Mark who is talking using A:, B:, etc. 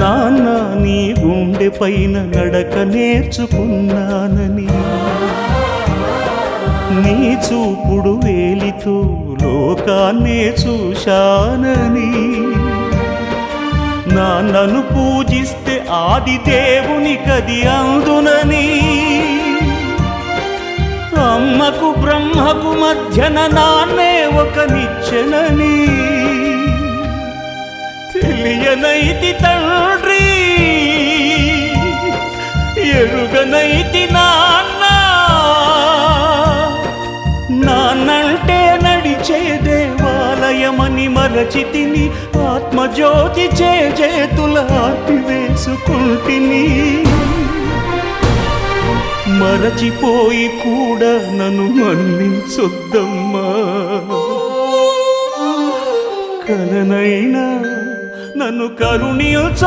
A: నాన్న నీ గుండె పైన నడక నేర్చుకున్నానని, నీ చూపుడు వేలితో లోకాన్నే చూశానని, నాన్నను పూజిస్తే ఆది దేవుని కది అందునని, అమ్మకు బ్రహ్మకు మధ్యన నాన్నే ఒక నిచ్చెనని తెలియనైతి తండ్రి, ఎరుగనైతి నాన్న. నాన్నంటే నడిచే దేవాలయమని మరచితిని, ఆత్మజ్యోతి చేతుల ఆపివేసుకుంటిని. మరచిపోయి కూడా నన్ను మన్నించొద్దమ్మా, కలనైనా నన్ను కరుణించ